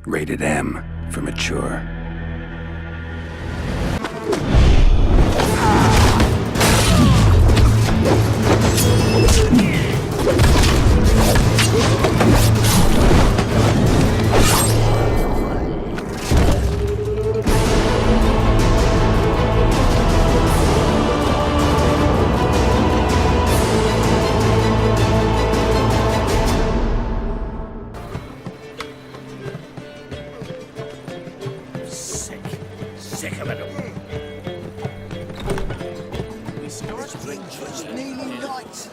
Rated M for mature. Sick of it all. It's nearly night.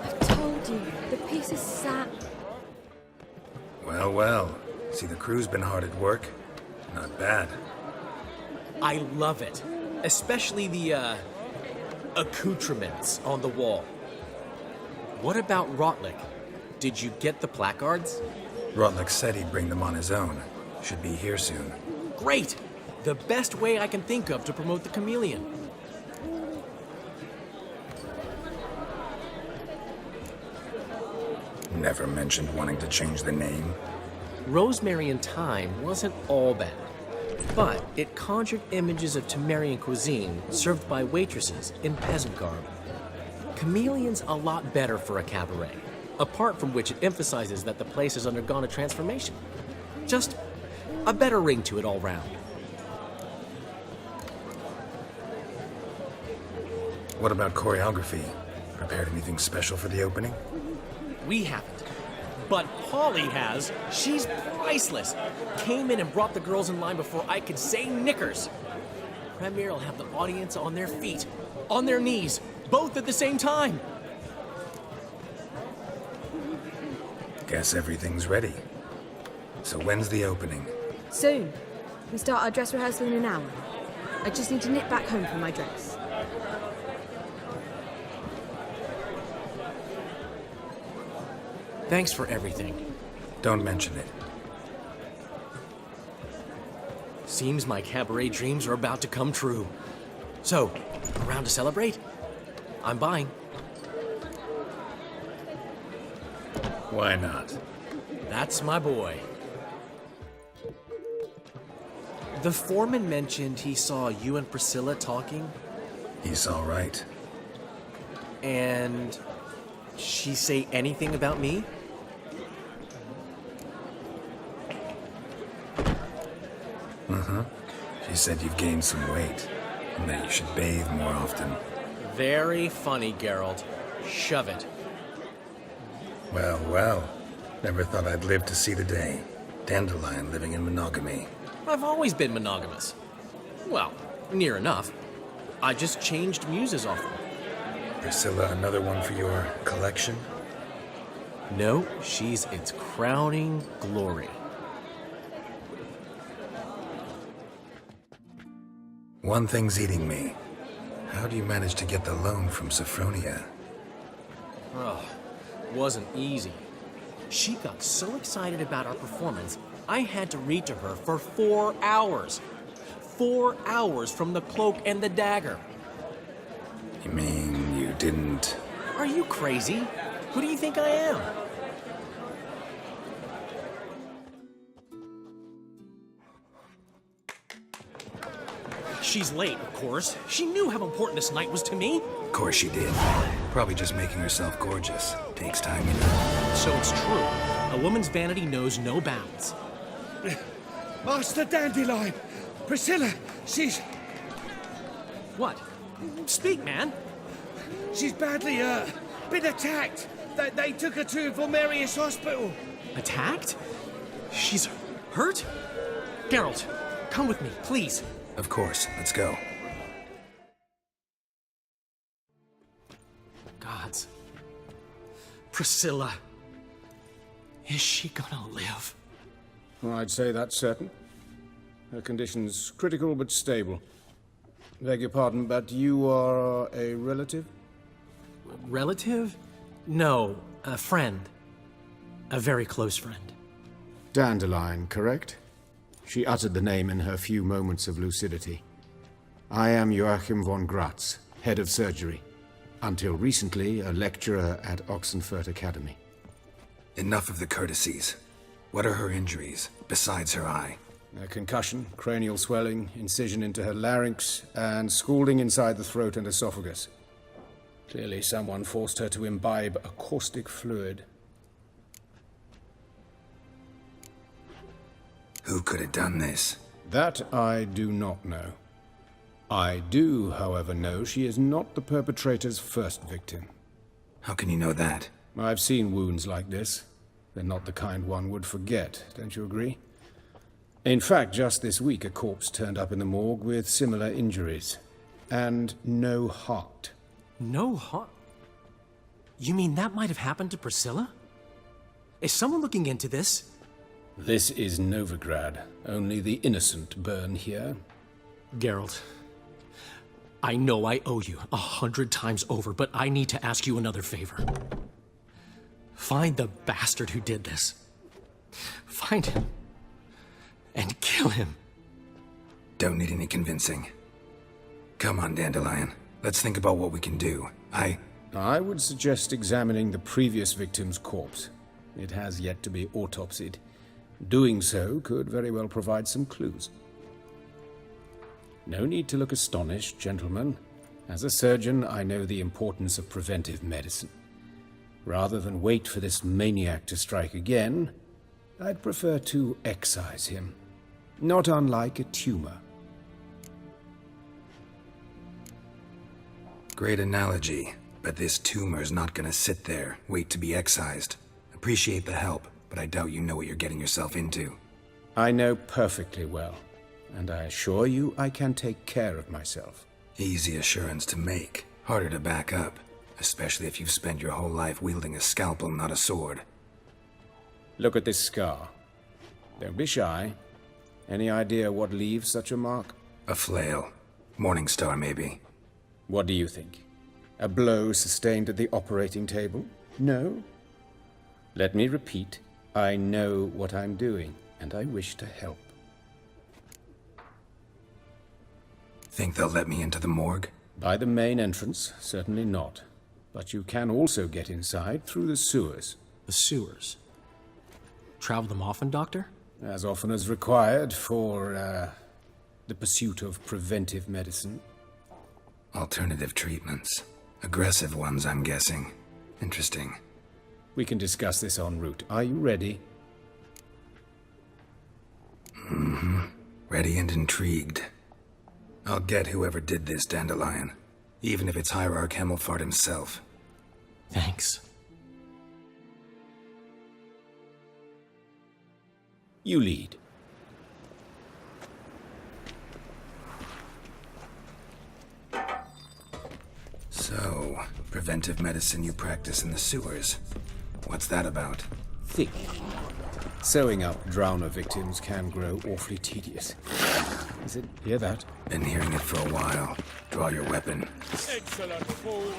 I've told you, the piece is sat. Well, well. See, the crew's been hard at work. Not bad. I love it. Especially the, accoutrements on the wall. What about Rotlick? Did you get the placards? Rotlick said he'd bring them on his own. Should be here soon. Great! The best way I can think of to promote the chameleon. Never mentioned wanting to change the name. Rosemary and Thyme wasn't all bad, but it conjured images of Temerian cuisine served by waitresses in peasant garb. Chameleon's a lot better for a cabaret, apart from which it emphasizes that the place has undergone a transformation. Just a better ring to it all round. What about choreography? Prepared anything special for the opening? We haven't. But Polly has. She's priceless. Came in and brought the girls in line before I could say knickers. Premiere will have the audience on their feet, on their knees, both at the same time. Guess everything's ready. So when's the opening? Soon. We start our dress rehearsal in an hour. I just need to nip back home for my dress. Thanks for everything. Don't mention it. Seems my cabaret dreams are about to come true. So, around to celebrate? I'm buying. Why not? That's my boy. The foreman mentioned he saw you and Priscilla talking, He's all right. and she say anything about me? She said you've gained some weight, and that you should bathe more often. Very funny, Geralt. Shove it. Well, well. Never thought I'd live to see the day. Dandelion living in monogamy. I've always been monogamous. Well, near enough. I just changed muses often. Priscilla, another one for your collection? No, she's its crowning glory. One thing's eating me. How do you manage to get the loan from Sophronia? Oh, wasn't easy. She got so excited about our performance, I had to read to her for 4 hours. 4 hours from the Cloak and the Dagger. You mean you didn't... Are you crazy? Who do you think I am? She's late, of course. She knew how important this night was to me. Of course she did. Probably just making herself gorgeous. Takes time, you know. So it's true. A woman's vanity knows no bounds. Master Dandelion! Priscilla, she's What? Speak, man. badly, been attacked. They took her to Vulmerius Hospital. Attacked? She's hurt? Geralt, come with me, please. Of course. Let's go. Gods. Priscilla. Is she gonna live? Well, I'd say that's certain. Her condition's critical but stable. Beg your pardon, but you are a relative? Relative? No, a friend. A very close friend. Dandelion, correct? She uttered the name in her few moments of lucidity. I am Joachim von Gratz, head of surgery. Until recently, a lecturer at Oxenfurt Academy. Enough of the courtesies. What are her injuries, besides her eye? A concussion, cranial swelling, incision into her larynx, and scalding inside the throat and esophagus. Clearly someone forced her to imbibe a caustic fluid. Who could have done this? That I do not know. I do, however, know she is not the perpetrator's first victim. How can you know that? I've seen wounds like this. They're not the kind one would forget, don't you agree? In fact, just this week a corpse turned up in the morgue with similar injuries. And no heart. No heart? You mean that might have happened to Priscilla? Is someone looking into this? This is Novigrad. Only the innocent burn here. Geralt, I know I owe you 100 times over, but I need to ask you another favor. Find the bastard who did this. Find him. And kill him. Don't need any convincing. Come on, Dandelion. Let's think about what we can do. I would suggest examining the previous victim's corpse. It has yet to be autopsied. Doing so could very well provide some clues. No need to look astonished, gentlemen. As a surgeon, I know the importance of preventive medicine. Rather than wait for this maniac to strike again, I'd prefer to excise him. Not unlike a tumor. Great analogy, but this tumor's not gonna sit there, wait to be excised. Appreciate the help, but I doubt you know what you're getting yourself into. I know perfectly well, and I assure you I can take care of myself. Easy assurance to make, harder to back up, especially if you've spent your whole life wielding a scalpel, not a sword. Look at this scar. Don't be shy. Any idea what leaves such a mark? A flail. Morning Star, maybe. What do you think? A blow sustained at the operating table? No? Let me repeat. I know what I'm doing, and I wish to help. Think they'll let me into the morgue? By the main entrance, certainly not. But you can also get inside through the sewers. The sewers? Travel them often, Doctor? As often as required for, the pursuit of preventive medicine. Alternative treatments. Aggressive ones, I'm guessing. Interesting. We can discuss this en route. Are you ready? Mm-hmm. Ready and intrigued. I'll get whoever did this, Dandelion. Even if it's Hierarch Hemmelfart himself. Thanks. You lead. So, preventive medicine you practice in the sewers. What's that about? Think. Sewing up drowner victims can grow awfully tedious. Is it? Hear that? Been hearing it for a while. Draw your weapon. Excellent fool.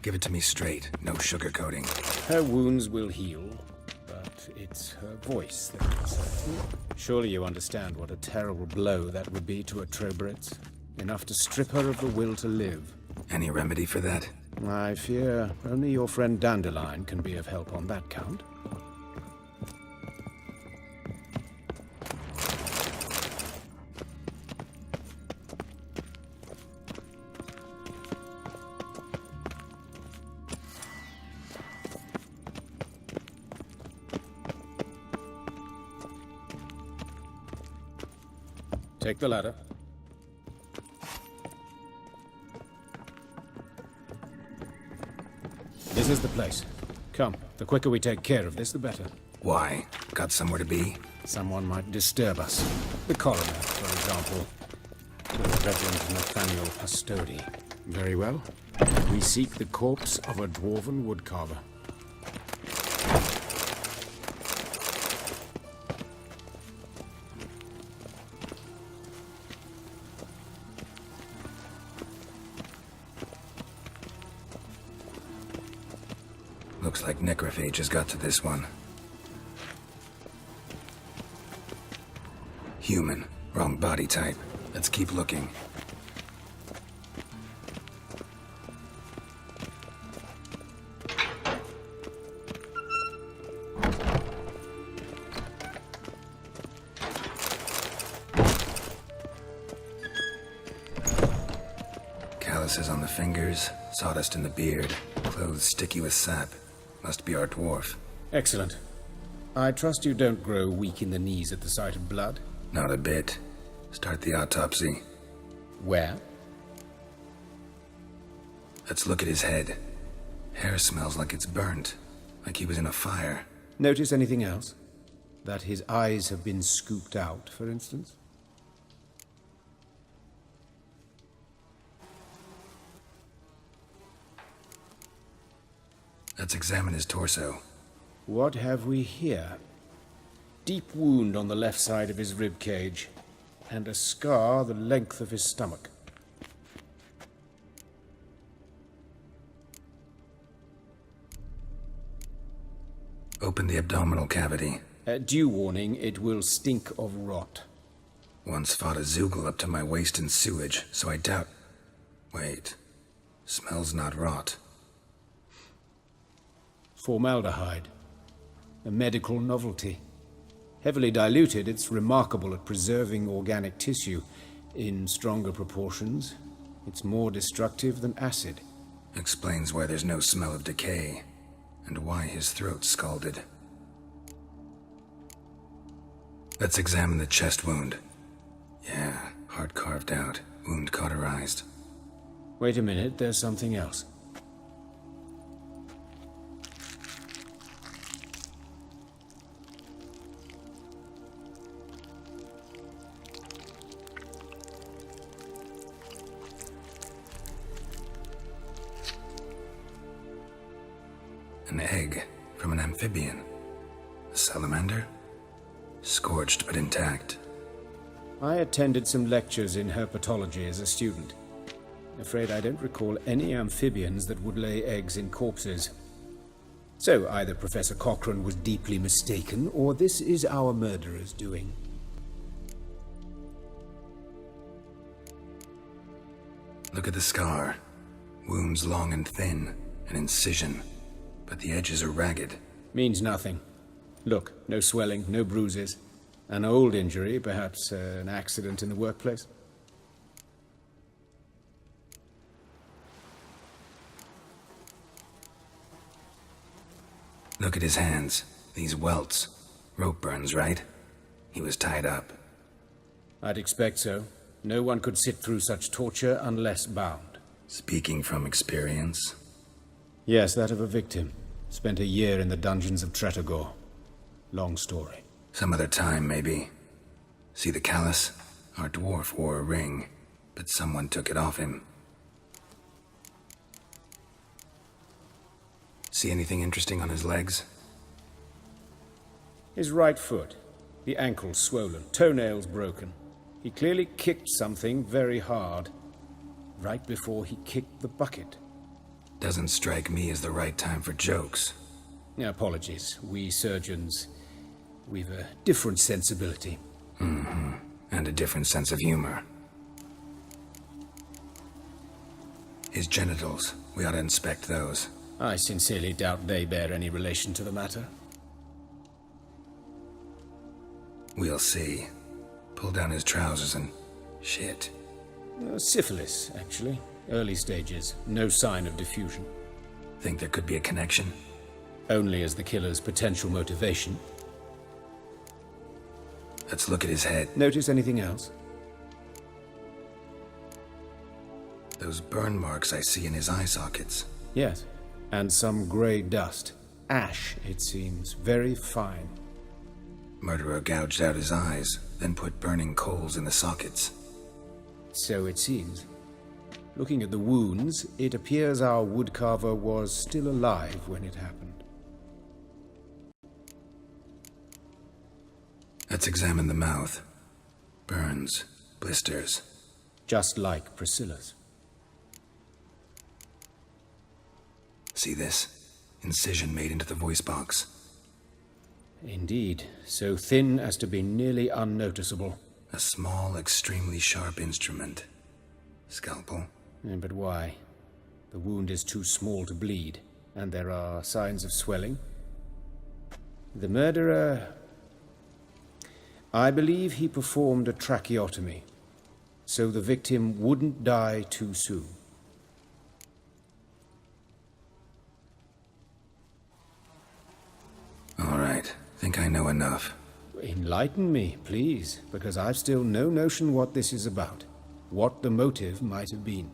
Give it to me straight, no sugarcoating. Her wounds will heal, but it's her voice that concerns me. Surely you understand what a terrible blow that would be to a Trobritz. Enough to strip her of the will to live. Any remedy for that? I fear only your friend Dandelion can be of help on that count. Take the ladder. This is the place. Come, the quicker we take care of this, the better. Why? Got somewhere to be? Someone might disturb us. The coroner, for example. The Reverend Nathaniel Pastodi. Very well. We seek the corpse of a dwarven woodcarver. Looks like necrophages got to this one. Human. Wrong body type. Let's keep looking. Calluses on the fingers, sawdust in the beard, clothes sticky with sap. Must be our dwarf. Excellent. I trust you don't grow weak in the knees at the sight of blood. Not a bit. Start the autopsy. Where? Let's look at his head. Hair smells like it's burnt, like he was in a fire. Notice anything else? That his eyes have been scooped out, for instance? Let's examine his torso. What have we here? Deep wound on the left side of his rib cage, and a scar the length of his stomach. Open the abdominal cavity. Due warning, it will stink of rot. Once fought a Zoogle up to my waist in sewage, so I doubt... Wait. Smells not rot. Formaldehyde. A medical novelty. Heavily diluted, it's remarkable at preserving organic tissue. In stronger proportions, it's more destructive than acid. Explains why there's no smell of decay, and why his throat's scalded. Let's examine the chest wound. Yeah, heart carved out, wound cauterized. Wait a minute, there's something else. An egg from an amphibian. A salamander? Scorched but intact. I attended some lectures in herpetology as a student. Afraid I don't recall any amphibians that would lay eggs in corpses. So either Professor Cochrane was deeply mistaken, or this is our murderer's doing. Look at the scar. Wounds long and thin, an incision. But the edges are ragged. Means nothing. Look, no swelling, no bruises. An old injury, perhaps an accident in the workplace. Look at his hands. These welts. Rope burns, right? He was tied up. I'd expect so. No one could sit through such torture unless bound. Speaking from experience. Yes, that of a victim. Spent a year in the dungeons of Tretogor. Long story. Some other time, maybe. See the callus? Our dwarf wore a ring, but someone took it off him. See anything interesting on his legs? His right foot. The ankle swollen, toenails broken. He clearly kicked something very hard. Right before he kicked the bucket. Doesn't strike me as the right time for jokes. Apologies. We surgeons, we've a different sensibility. And a different sense of humor. His genitals, we ought to inspect those. I sincerely doubt they bear any relation to the matter. We'll see. Pull down his trousers and... shit. Syphilis, actually. Early stages. No sign of diffusion. Think there could be a connection? Only as the killer's potential motivation. Let's look at his head. Notice anything else? Those burn marks I see in his eye sockets. Yes. And some grey dust. Ash, it seems. Very fine. Murderer gouged out his eyes, then put burning coals in the sockets. So it seems. Looking at the wounds, it appears our woodcarver was still alive when it happened. Let's examine the mouth. Burns, blisters. Just like Priscilla's. See this? Incision made into the voice box. Indeed, so thin as to be nearly unnoticeable. A small, extremely sharp instrument. Scalpel. But why? The wound is too small to bleed, and there are signs of swelling. The murderer... I believe he performed a tracheotomy, so the victim wouldn't die too soon. All right, think I know enough. Enlighten me, please, because I've still no notion what this is about, what the motive might have been.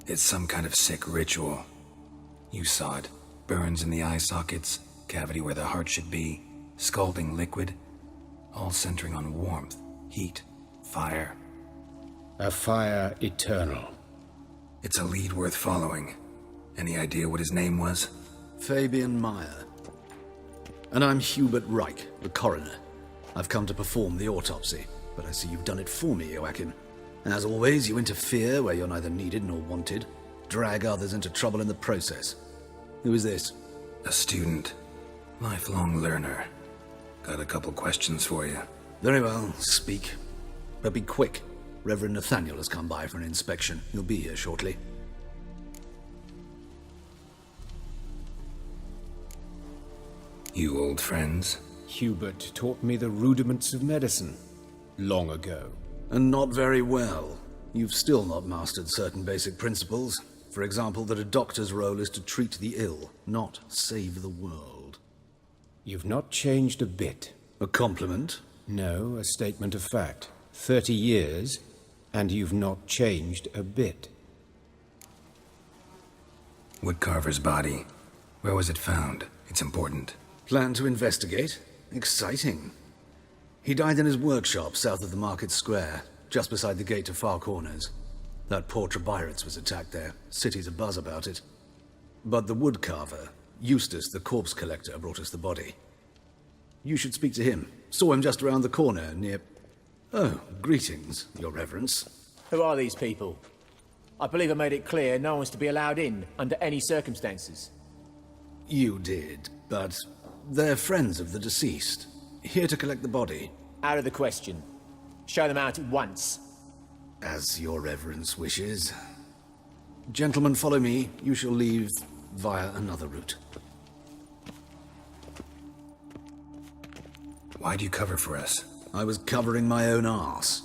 It's some kind of sick ritual. You saw it. Burns in the eye sockets, cavity where the heart should be, scalding liquid, all centering on warmth, heat, fire. A fire eternal. It's a lead worth following. Any idea what his name was? Fabian Meyer. And I'm Hubert Reich, the coroner. I've come to perform the autopsy, but I see you've done it for me, Joachim. As always, you interfere where you're neither needed nor wanted, drag others into trouble in the process. Who is this? A student. Lifelong learner. Got a couple questions for you. Very well, speak. But be quick. Reverend Nathaniel has come by for an inspection. He'll be here shortly. You old friends? Hubert taught me the rudiments of medicine long ago. And not very well. You've still not mastered certain basic principles. For example, that a doctor's role is to treat the ill, not save the world. You've not changed a bit. A compliment? No, a statement of fact. 30 years, and you've not changed a bit. Woodcarver's body. Where was it found? It's important. Plan to investigate? Exciting. He died in his workshop south of the market square, just beside the gate to Far Corners. That poor Trebirates was attacked there. City's abuzz about it. But the woodcarver, Eustace the corpse collector, brought us the body. You should speak to him. Saw him just around the corner near... Oh, greetings, your reverence. Who are these people? I believe I made it clear no one's to be allowed in under any circumstances. You did, but they're friends of the deceased. Here to collect the body. Out of the question. Show them out at once. As your reverence wishes. Gentlemen, follow me. You shall leave via another route. Why do you cover for us? I was covering my own arse.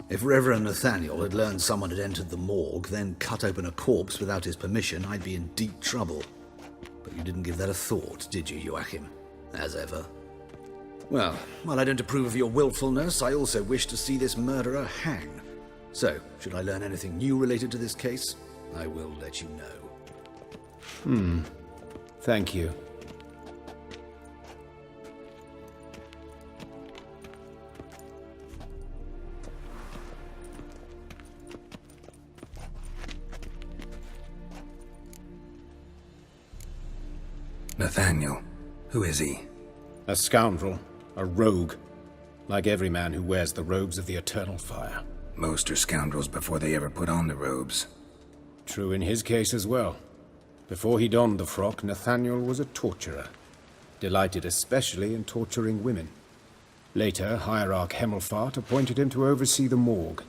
If Reverend Nathaniel had learned someone had entered the morgue, then cut open a corpse without his permission, I'd be in deep trouble. But you didn't give that a thought, did you, Joachim? As ever. Well, while I don't approve of your willfulness, I also wish to see this murderer hang. So, should I learn anything new related to this case, I will let you know. Thank you. Nathaniel. Who is he? A scoundrel. A rogue. like every man who wears the robes of the eternal fire. Most are scoundrels before they ever put on the robes. True in his case as well. Before he donned the frock, Nathaniel was a torturer, delighted especially in torturing women. Later, Hierarch Hemmelfart appointed him to oversee the morgue.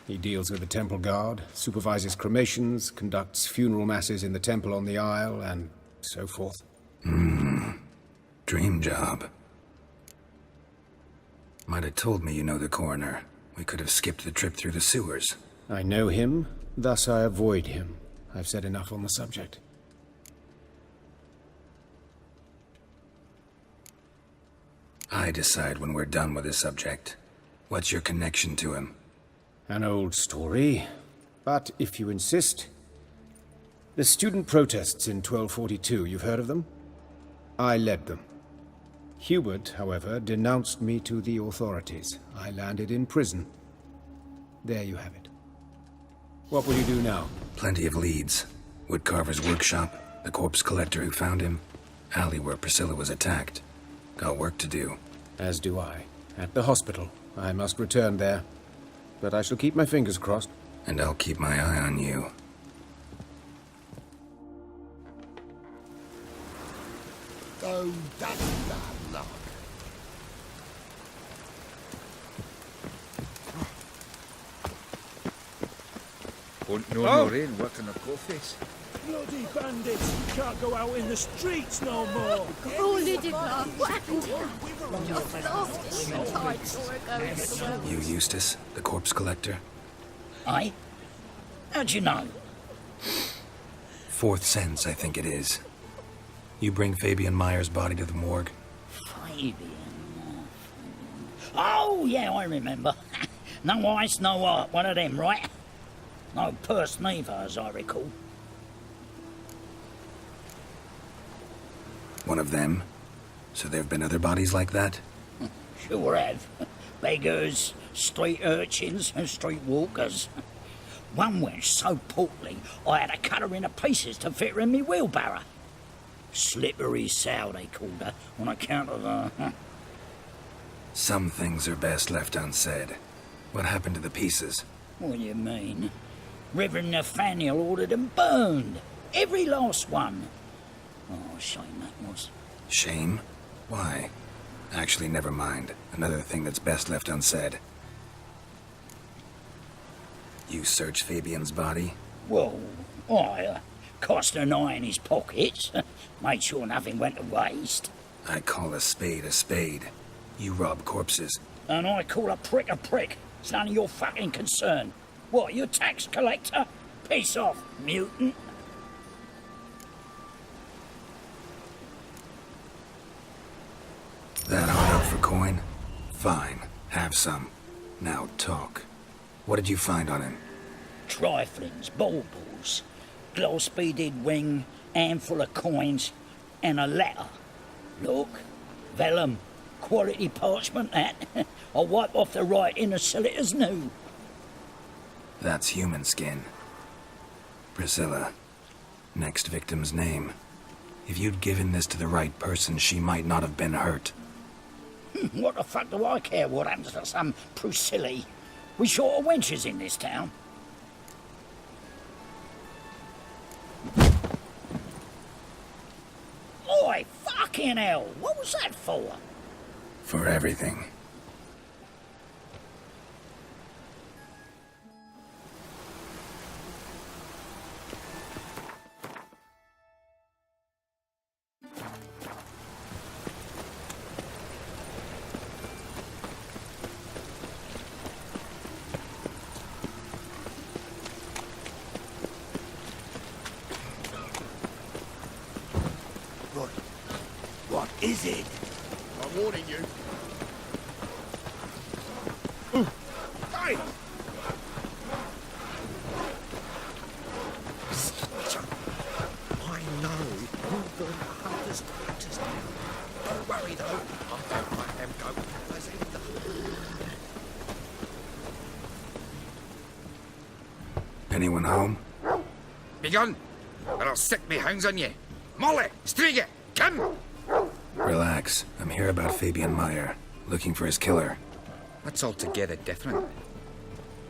He deals with the temple guard, supervises cremations, conducts funeral masses in the temple on the Isle, and so forth. Dream job. Might have told me you know the coroner. We could have skipped the trip through the sewers. I know him, thus I avoid him. I've said enough on the subject. I decide when we're done with this subject. What's your connection to him? An old story, but if you insist. The student protests in 1242, you've heard of them? I led them. Hubert, however, denounced me to the authorities. I landed in prison. There you have it. What will you do now? Plenty of leads. Woodcarver's workshop, the corpse collector who found him, alley where Priscilla was attacked. Got work to do. As do I. At the hospital. I must return there. But I shall keep my fingers crossed. And I'll keep my eye on you. Oh, that's bad luck. Wouldn't know you're in working a office. Bloody bandits! Can't go out in the streets no more! Oh, Lydia, what happened here? Just lost in the tide saw her go into the well. You, Eustace, the corpse collector? Aye? How'd you know? Fourth sense, I think it is. You bring Fabian Meyer's body to the morgue? Fabian. Oh, yeah, I remember. No ice, no art, one of them, right? No purse neither, as I recall. One of them? So there have been other bodies like that? Sure have. Beggars, street urchins, and street walkers. One wench so portly, I had to cut her into pieces to fit her in me wheelbarrow. Slippery sow, they called her, on account of her. Some things are best left unsaid. What happened to the pieces? What do you mean? Reverend Nathaniel ordered them burned. Every last one. Oh, shame that was. Shame? Why? Actually, never mind. Another thing that's best left unsaid. You searched Fabian's body? Well, I cast an eye in his pockets. Made sure nothing went to waste. I call a spade a spade. You rob corpses. And I call a prick a prick. It's none of your fucking concern. What, you tax collector? Piss off, mutant. That hard up for coin? Fine. Have some. Now talk. What did you find on him? Triflings, baubles, gloss-beaded wing, handful of coins, and a letter. Look, vellum, quality parchment that. I'll wipe off the writing and sell it as new. That's human skin. Priscilla. Next victim's name. If you'd given this to the right person, she might not have been hurt. What the fuck do I care what happens to some Priscilla? We short of wenches in this town. Oi, fucking hell! What was that for? For everything. What is it? I'm warning you. Hey! I know. You've got the hardest touches now. Don't worry, though. I don't like them goat fellas either. Anyone home? Begone, or I'll set me hounds on you. Molly, Striga, come! Relax. I'm here about Fabian Meyer. Looking for his killer. That's altogether different.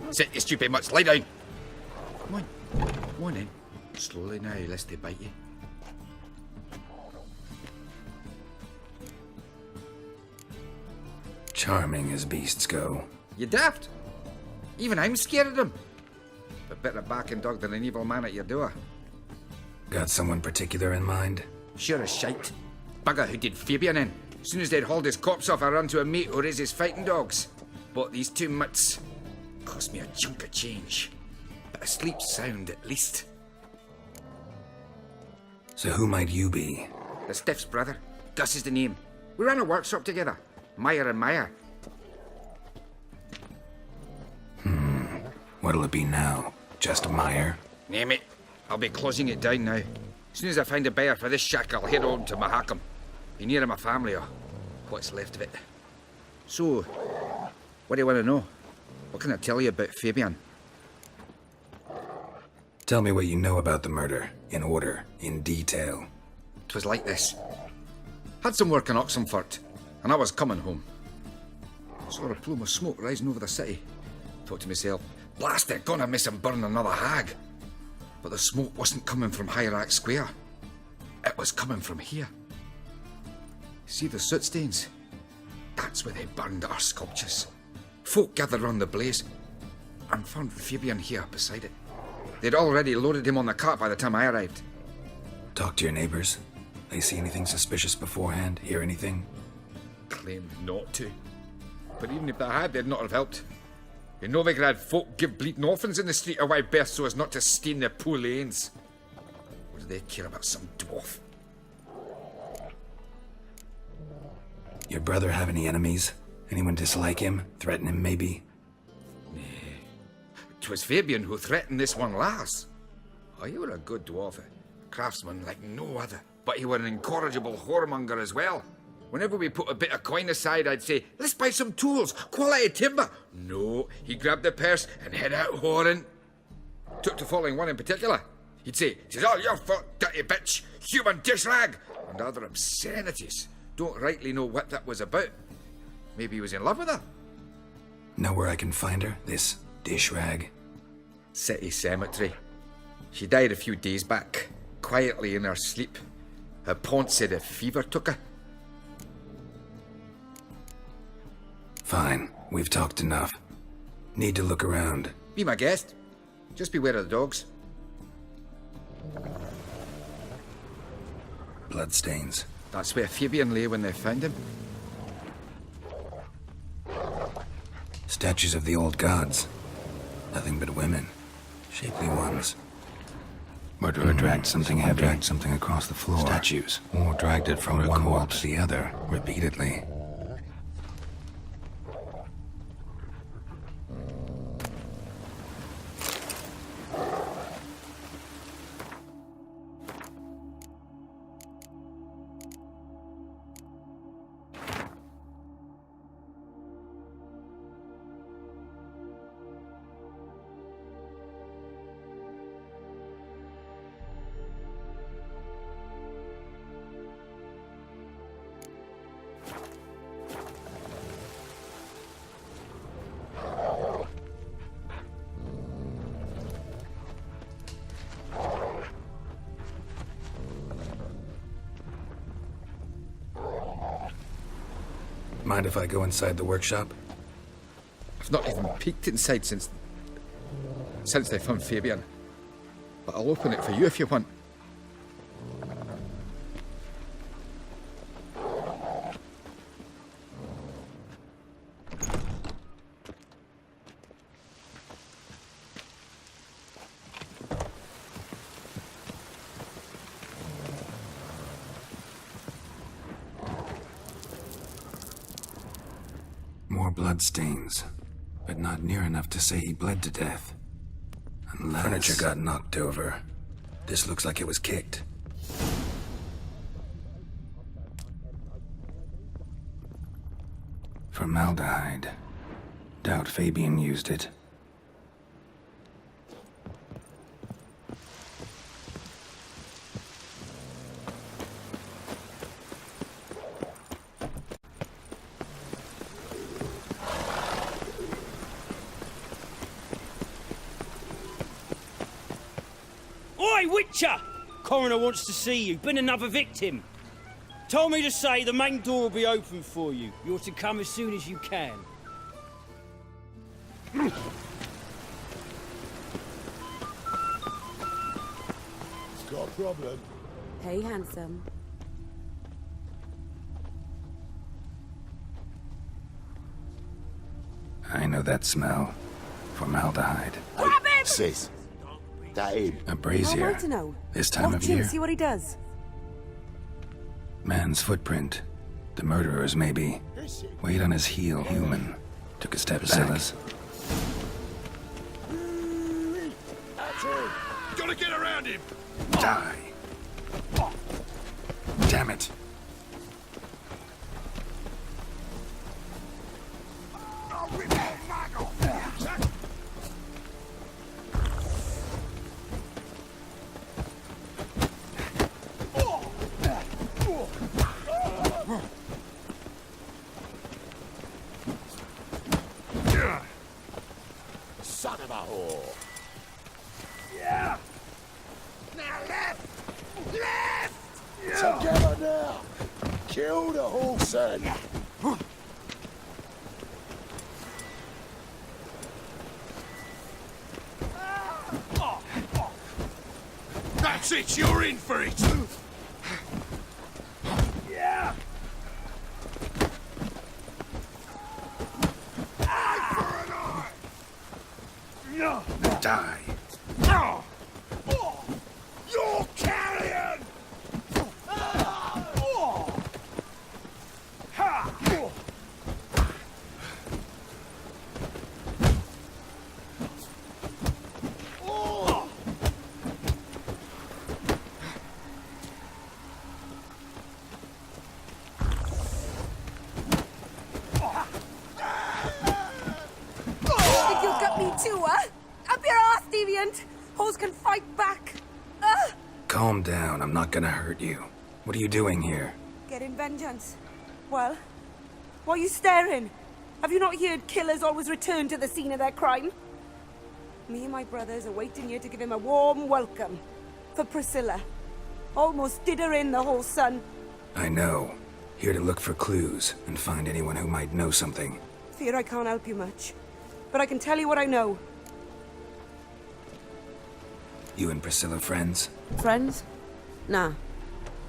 Sit, you stupid mutts, lie down. Come on. Come on in. Slowly now, lest they bite you. Charming as beasts go. You daft? Even I'm scared of them. But better barking dog than an evil man at your door. Got someone particular in mind? Sure as shite. Bugger who did Fabian in. As soon as they'd hauled his corpse off, I run to a mate who raises fighting dogs. Bought these 2 mutts. Cost me a chunk of change. But I sleep sound at least. So who might you be? The Stiff's brother. Gus is the name. We ran a workshop together. Meyer and Meyer. What'll it be now? Just Meyer? Name it. I'll be closing it down now. As soon as I find a buyer for this shack, I'll head on to Mahakam. Be near my family or what's left of it. So, what do you want to know? What can I tell you about Fabian? Tell me what you know about the murder, in order, in detail. 'Twas like this. Had some work in Oxenfurt, and I was coming home. Saw a plume of smoke rising over the city. Thought to myself, blast it, gonna miss him burn another hag. But the smoke wasn't coming from Hierarch Square. It was coming from here. See the soot stains? That's where they burned our sculptures. Folk gathered round the blaze and found Fabian here beside it. They'd already loaded him on the cart by the time I arrived. Talk to your neighbors. They see anything suspicious beforehand? Hear anything? Claimed not to. But even if they had, they'd not have helped. In Novigrad, folk give bleating orphans in the street a wide berth so as not to stain their poor lanes. What do they care about some dwarf? Your brother have any enemies? Anyone dislike him? Threaten him, maybe? 'Twas Fabian who threatened this one last. Oh, he were a good dwarf, a craftsman like no other. But he were an incorrigible whoremonger as well. Whenever we put a bit of coin aside, I'd say, let's buy some tools, quality timber. No, he grabbed the purse and head out whoring. Took to following one in particular. He'd say, "'Tis all your fault, dirty bitch, human dish rag," and other obscenities. Don't rightly know what that was about. Maybe he was in love with her. Know where I can find her, this dish rag? City cemetery. She died a few days back, quietly in her sleep. Her pont said a fever took her. Fine, we've talked enough. Need to look around. Be my guest. Just beware of the dogs. Bloodstains. That's where Fabian lay when they found him. Statues of the old gods. Nothing but women. Shapely ones. Murderer dragged something heavy. Dragged something across the floor. Statues. Or dragged it from one wall to the other, repeatedly. Mind if I go inside the workshop? I've not even peeked inside since they found Fabian. But I'll open it for you if you want. More bloodstains, but not near enough to say he bled to death. Unless... Furniture got knocked over. This looks like it was kicked. Formaldehyde. Doubt Fabian used it. Oi, Witcher! Coroner wants to see you. Been another victim. Told me to say the main door will be open for you. You're to come as soon as you can. Got a problem? Hey, handsome. I know that smell. Formaldehyde. Grab him! Sis. That him? A How brazier. am I to know? This time Watch of him, year. see what he does. Man's footprint. The murderer's maybe. Weight on his heel, human. Took a step Priscilla's. That's him. Gotta get around him! Die. Damn it. I'll rip that mag off! Son of a whore. Yeah! Now left! Left! Together now. Kill the horse then. That's it, you're in for it! Yeah! Eye for an eye! Die. No! You're carrion! Think you'll get me too, huh? Up your ass, deviant! Hoes can fight back! Calm down. I'm not gonna hurt you. What are you doing here? Getting vengeance. Well, why are you staring? Have you not heard killers always return to the scene of their crime? Me and my brothers are waiting here to give him a warm welcome. For Priscilla. Almost did her in, the whole son. I know. Here to look for clues and find anyone who might know something. Fear I can't help you much. But I can tell you what I know. You and Priscilla friends? Friends? Nah.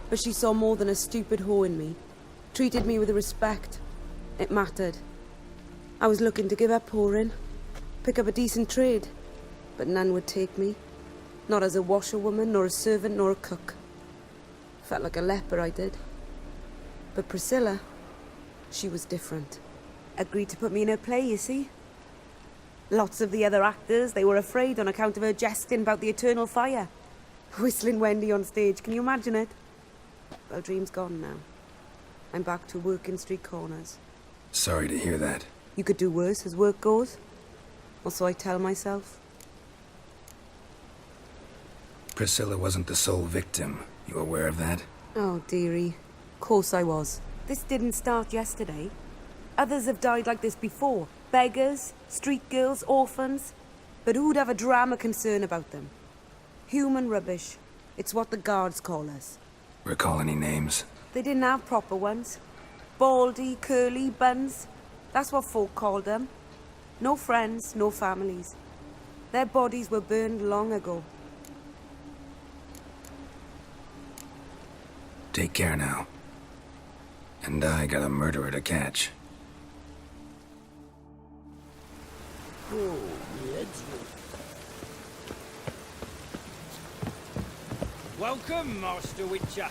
But she saw more than a stupid whore in me. Treated me with respect. It mattered. I was looking to give up whoring. Pick up a decent trade. But none would take me. Not as a washerwoman, nor a servant, nor a cook. Felt like a leper, I did. But Priscilla, she was different. Agreed to put me in her play, you see? Lots of the other actors, they were afraid on account of her jesting about the eternal fire. Whistling Wendy on stage, can you imagine it? Well, dream's gone now. I'm back to working street corners. Sorry to hear that. You could do worse as work goes. Or so I tell myself. Priscilla wasn't the sole victim. You aware of that? Oh, dearie. Course I was. This didn't start yesterday. Others have died like this before. Beggars, street girls, orphans. But who'd have a drama concern about them? Human rubbish. It's what the guards call us. Recall any names? They didn't have proper ones. Baldy, curly, buns. That's what folk called them. No friends, no families. Their bodies were burned long ago. Take care now. And I got a murderer to catch. Oh, my head's Welcome, Master Witcher.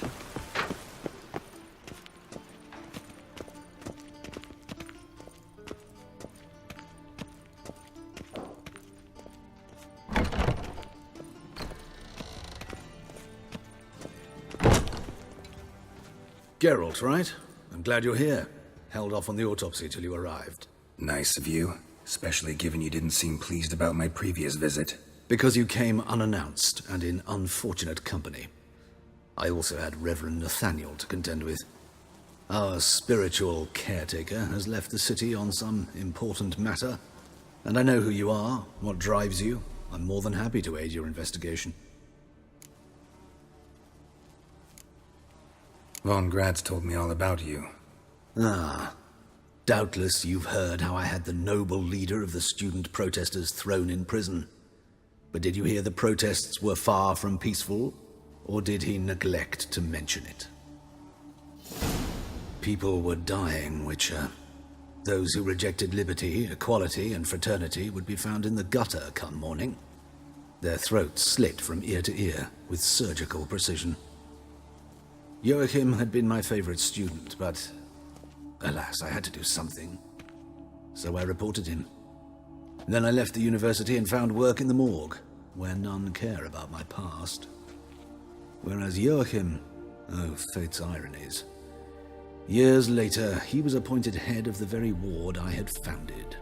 Geralt, right? I'm glad you're here. Held off on the autopsy till you arrived. Nice of you, especially given you didn't seem pleased about my previous visit. Because you came unannounced and in unfortunate company. I also had Reverend Nathaniel to contend with. Our spiritual caretaker has left the city on some important matter, and I know who you are, what drives you. I'm more than happy to aid your investigation. Von Gratz told me all about you. Ah. Doubtless you've heard how I had the noble leader of the student protesters thrown in prison. But did you hear the protests were far from peaceful, or did he neglect to mention it? People were dying, Witcher. Those who rejected liberty, equality, and fraternity would be found in the gutter come morning. Their throats slit from ear to ear with surgical precision. Joachim had been my favorite student, but alas, I had to do something. So I reported him. Then I left the university and found work in the morgue, where none care about my past. Whereas Joachim, oh, fate's ironies. Years later, he was appointed head of the very ward I had founded.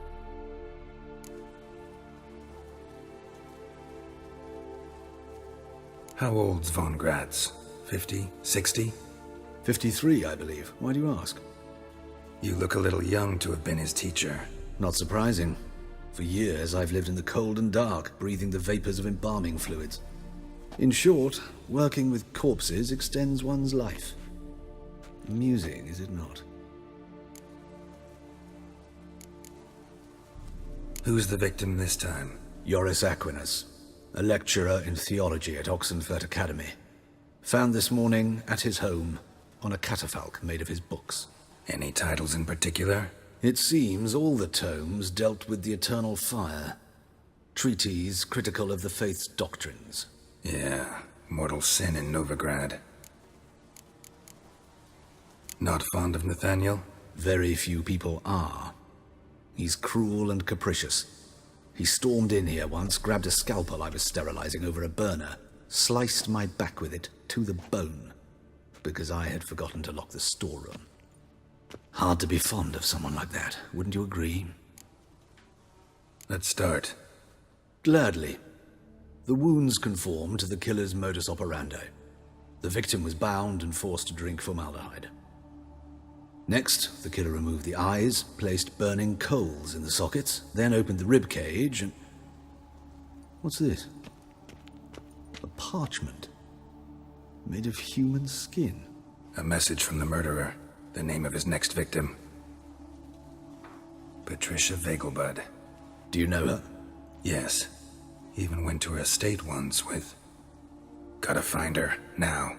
How old's Von Gratz? 50? 60? 53, I believe. Why do you ask? You look a little young to have been his teacher. Not surprising. For years, I've lived in the cold and dark, breathing the vapors of embalming fluids. In short, working with corpses extends one's life. Amusing, is it not? Who's the victim this time? Joris Aquinas, a lecturer in theology at Oxenfurt Academy. Found this morning at his home on a catafalque made of his books. Any titles in particular? It seems all the tomes dealt with the eternal fire. Treatises critical of the faith's doctrines. Yeah, mortal sin in Novigrad. Not fond of Nathaniel? Very few people are. He's cruel and capricious. He stormed in here once, grabbed a scalpel I was sterilizing over a burner, sliced my back with it to the bone, because I had forgotten to lock the storeroom. Hard to be fond of someone like that, wouldn't you agree? Let's start. Gladly. The wounds conform to the killer's modus operandi. The victim was bound and forced to drink formaldehyde. Next, the killer removed the eyes, placed burning coals in the sockets, then opened the rib cage and... What's this? A parchment. Made of human skin. A message from the murderer. The name of his next victim. Patricia Vegelbud. Do you know her? Yes. Even went to her estate once with... Gotta find her, now.